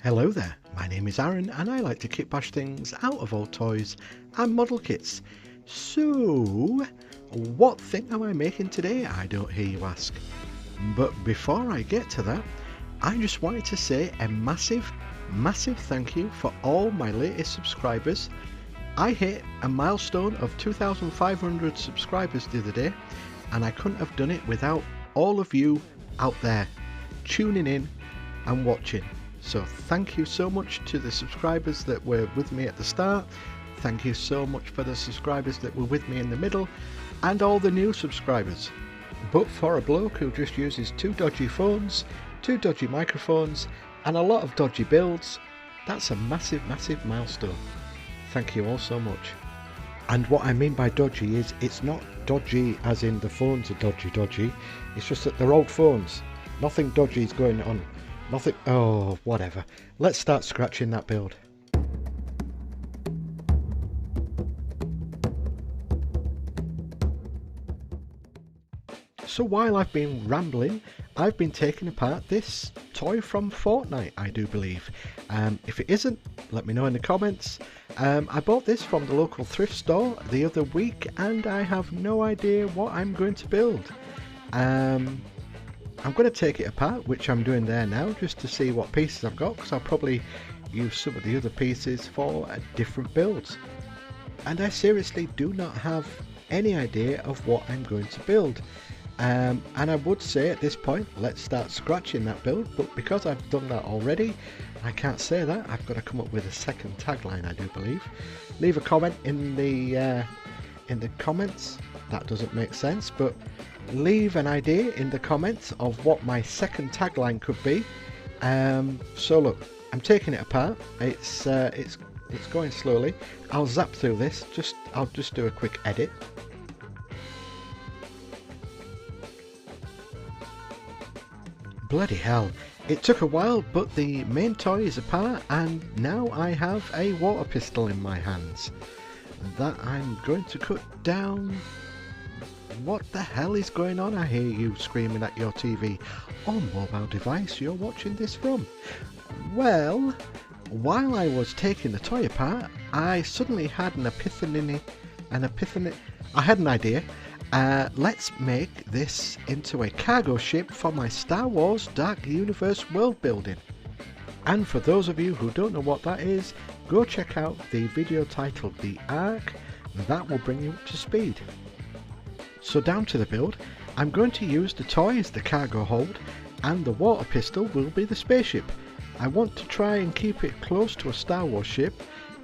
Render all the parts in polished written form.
Hello there, my name is Aaron and I like to kitbash things out of old toys and model kits. So, what thing am I making today? I don't hear you ask. But before I get to that, I just wanted to say a massive thank you for all my latest subscribers. I hit a milestone of 2,500 subscribers the other day and I couldn't have done it without all of you out there tuning in and watching. So thank you so much to the subscribers that were with me at the start. Thank you so much for the subscribers that were with me in the middle and all the new subscribers. But for a bloke who just uses two dodgy phones, two dodgy microphones and a lot of dodgy builds, that's a massive milestone. Thank you all so much. And what I mean by dodgy is it's not dodgy as in the phones are dodgy. It's just that they're old phones. Nothing dodgy is going on. Nothing, oh, whatever. Let's start scratching that build. So while I've been rambling, I've been taking apart this toy from Fortnite, I do believe. If it isn't, let me know in the comments. I bought this from the local thrift store the other week and I have no idea what I'm going to build. I'm going to take it apart, which I'm doing there now, just to see what pieces I've got, because I'll probably use some of the other pieces for different builds. And I seriously do not have any idea of what I'm going to build. And I would say at this point, let's start scratching that build, but because I've done that already, I can't say that. I've got to come up with a second tagline, I do believe. Leave a comment in the comments. That doesn't make sense, but leave an idea in the comments of what my second tagline could be. So look, I'm taking it apart. It's going slowly. I'll zap through this. I'll just do a quick edit. Bloody hell, it took a while, but the main toy is apart and now I have a water pistol in my hands that I'm going to cut down. What the hell is going on? I hear you screaming at your TV or mobile device you're watching this from. Well, while I was taking the toy apart, I suddenly had an epiphany. I had an idea. Let's make this into a cargo ship for my Star Wars Dark Universe world building. And for those of you who don't know what that is, go check out the video titled The Ark. That will bring you up to speed. So down to the build, I'm going to use the toy as the cargo hold and the water pistol will be the spaceship. I want to try and keep it close to a Star Wars ship.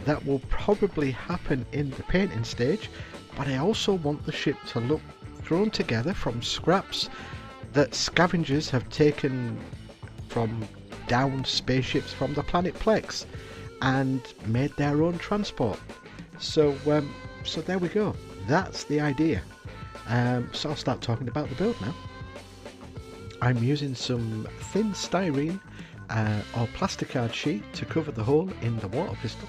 That will probably happen in the painting stage, but I also want the ship to look thrown together from scraps that scavengers have taken from downed spaceships from the planet Plex and made their own transport. So there we go. That's the idea. So I'll start talking about the build now. I'm using some thin styrene or plasticard sheet to cover the hole in the water pistol.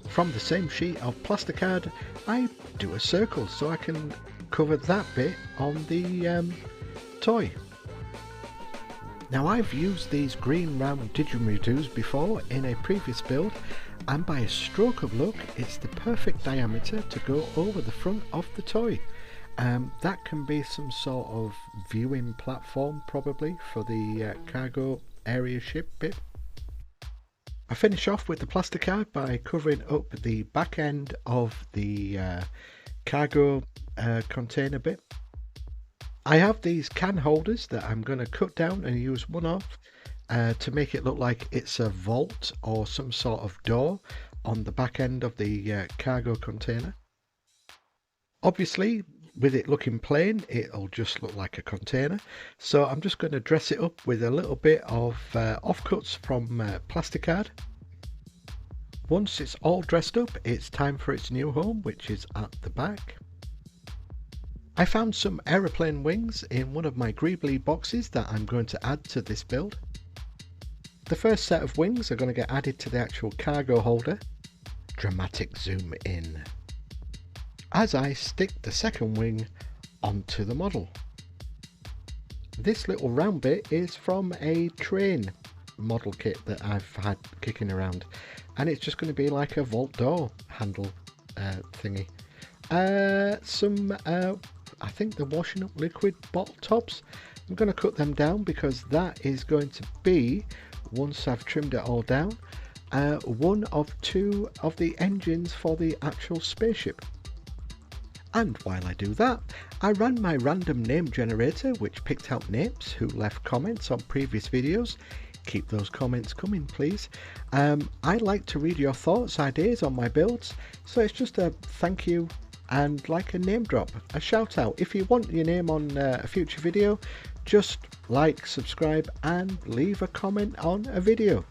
From the same sheet of plasticard, I do a circle so I can cover that bit on the toy. Now I've used these green round didgeridoos before in a previous build, and by a stroke of luck it's the perfect diameter to go over the front of the toy. That can be some sort of viewing platform probably for the cargo area ship bit. I finish off with the plasticard by covering up the back end of the cargo container bit. I have these can holders that I'm going to cut down and use one off to make it look like it's a vault or some sort of door on the back end of the cargo container. Obviously, with it looking plain, it'll just look like a container. So I'm just going to dress it up with a little bit of offcuts from plasticard. Once it's all dressed up, it's time for its new home, which is at the back. I found some aeroplane wings in one of my Greebly boxes that I'm going to add to this build. The first set of wings are going to get added to the actual cargo holder. Dramatic zoom in. As I stick the second wing onto the model. This little round bit is from a train model kit that I've had kicking around, and it's just going to be like a vault door handle thingy. I think the washing up liquid bottle tops, I'm going to cut them down because that is going to be, once I've trimmed it all down, one of two of the engines for the actual spaceship. And while I do that, I ran my random name generator, which picked out names who left comments on previous videos. Keep those comments coming, please. I like to read your thoughts, ideas on my builds, so it's just a thank you and like a name drop, a shout out. If you want your name on a future video, just like, subscribe and leave a comment on a video.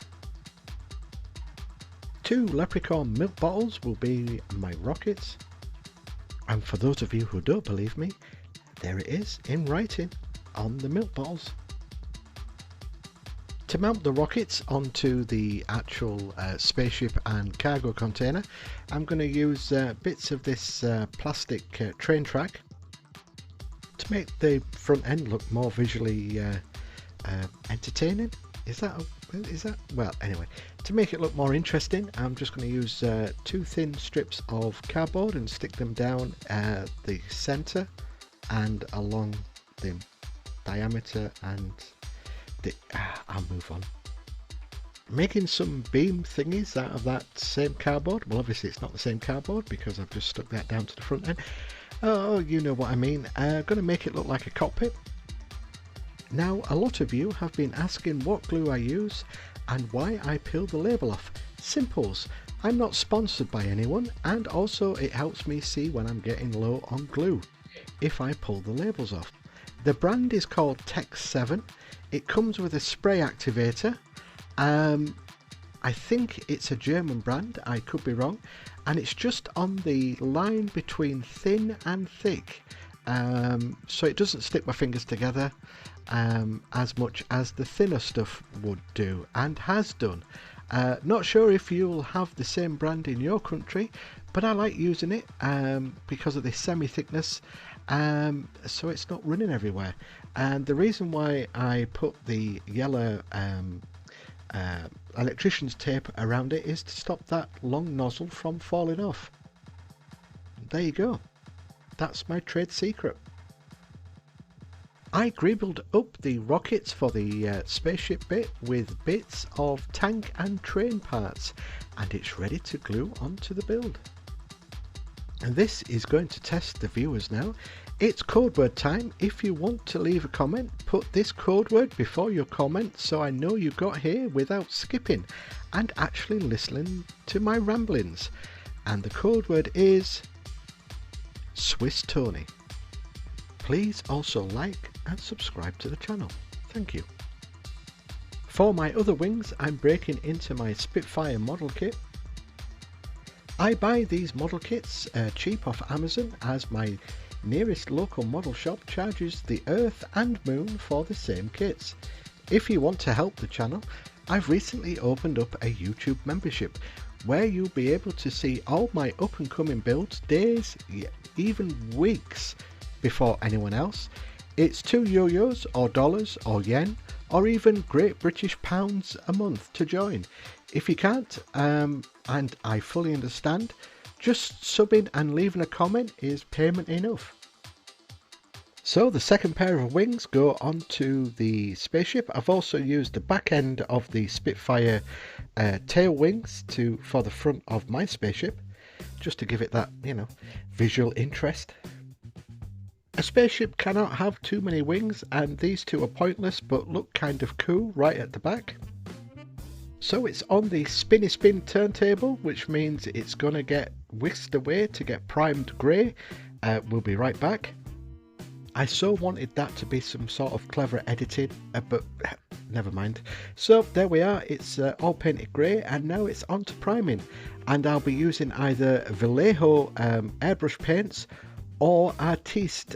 2 leprechaun milk bottles will be my rockets. And for those of you who don't believe me, there it is in writing on the milk bottles. To mount the rockets onto the actual spaceship and cargo container, I'm going to use bits of this plastic train track to make the front end look more visually entertaining. Is that well, anyway, to make it look more interesting, I'm just going to use 2 thin strips of cardboard and stick them down the center and along the diameter, and I'll move on. Making some beam thingies out of that same cardboard. Well, obviously it's not the same cardboard because I've just stuck that down to the front end. Oh, you know what I mean. Going to make it look like a cockpit. Now, a lot of you have been asking what glue I use and why I peel the label off. Simples. I'm not sponsored by anyone, and also it helps me see when I'm getting low on glue if I pull the labels off. The brand is called Tex 7. It comes with a spray activator. I think it's a German brand, I could be wrong, and it's just on the line between thin and thick, so it doesn't stick my fingers together as much as the thinner stuff would do and has done. Not sure if you'll have the same brand in your country, but I like using it because of the semi-thickness, so it's not running everywhere. And the reason why I put the yellow electrician's tape around it is to stop that long nozzle from falling off. There you go. That's my trade secret. I greebled up the rockets for the spaceship bit with bits of tank and train parts, and it's ready to glue onto the build. And this is going to test the viewers now. It's code word time. If you want to leave a comment, put this code word before your comment so I know you got here without skipping and actually listening to my ramblings. And the code word is Swiss Tony. Please also like and subscribe to the channel. Thank you. For my other wings, I'm breaking into my Spitfire model kit. I buy these model kits cheap off Amazon, as my nearest local model shop charges the Earth and Moon for the same kits. If you want to help the channel, I've recently opened up a YouTube membership where you'll be able to see all my up and coming builds days, even weeks before anyone else. It's €2 or dollars or yen or even Great British pounds a month to join. If you can't, and I fully understand, just subbing and leaving a comment is payment enough. So the second pair of wings go onto the spaceship. I've also used the back end of the Spitfire tail wings for the front of my spaceship, just to give it that, you know, visual interest. A spaceship cannot have too many wings, and these two are pointless but look kind of cool right at the back. So it's on the spinny spin turntable, which means it's going to get whisked away to get primed grey. We'll be right back. I so wanted that to be some sort of clever editing, but never mind. So there we are, it's all painted grey, and now it's on to priming. And I'll be using either Vallejo airbrush paints or artiste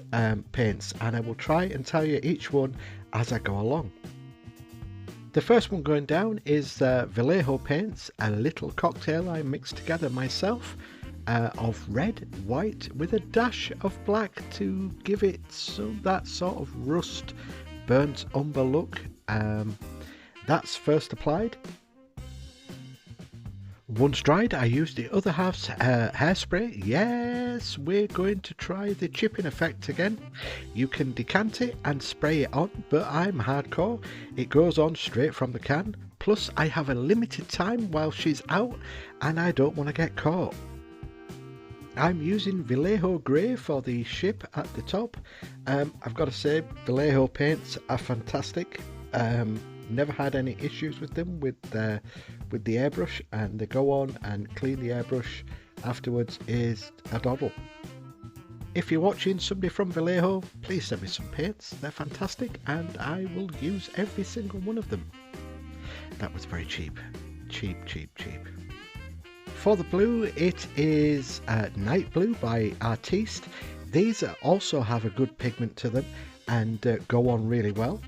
paints, and I will try and tell you each one as I go along. The first one going down is Vallejo paints, a little cocktail I mixed together myself of red, white with a dash of black to give it that sort of rust, burnt umber look. That's first applied. Once dried, I used the other half's hairspray. Yes, we're going to try the chipping effect again. You can decant it and spray it on, but I'm hardcore. It goes on straight from the can. Plus, I have a limited time while she's out, and I don't want to get caught. I'm using Vallejo Grey for the ship at the top. I've got to say, Vallejo paints are fantastic. Never had any issues with them with the airbrush, and they go on and clean the airbrush afterwards is a doddle. If you're watching, somebody from Vallejo, please send me some paints. They're fantastic and I will use every single one of them. That was very cheap. Cheap. For the blue, it is Night Blue by Artiste. These also have a good pigment to them and go on really well.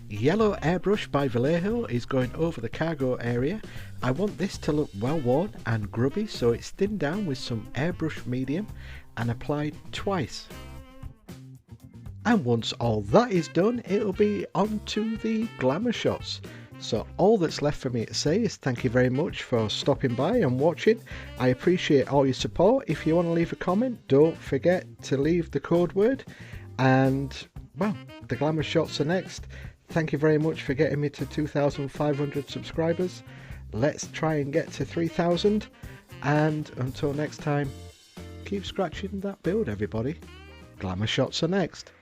Yellow Airbrush by Vallejo is going over the cargo area. I want this to look well worn and grubby, so it's thinned down with some airbrush medium and applied twice. And once all that is done, it'll be on to the glamour shots. So all that's left for me to say is thank you very much for stopping by and watching. I appreciate all your support. If you want to leave a comment, don't forget to leave the code word. And well, the glamour shots are next. Thank you very much for getting me to 2,500 subscribers. Let's try and get to 3,000. And until next time, keep scratching that build, everybody. Glamour shots are next.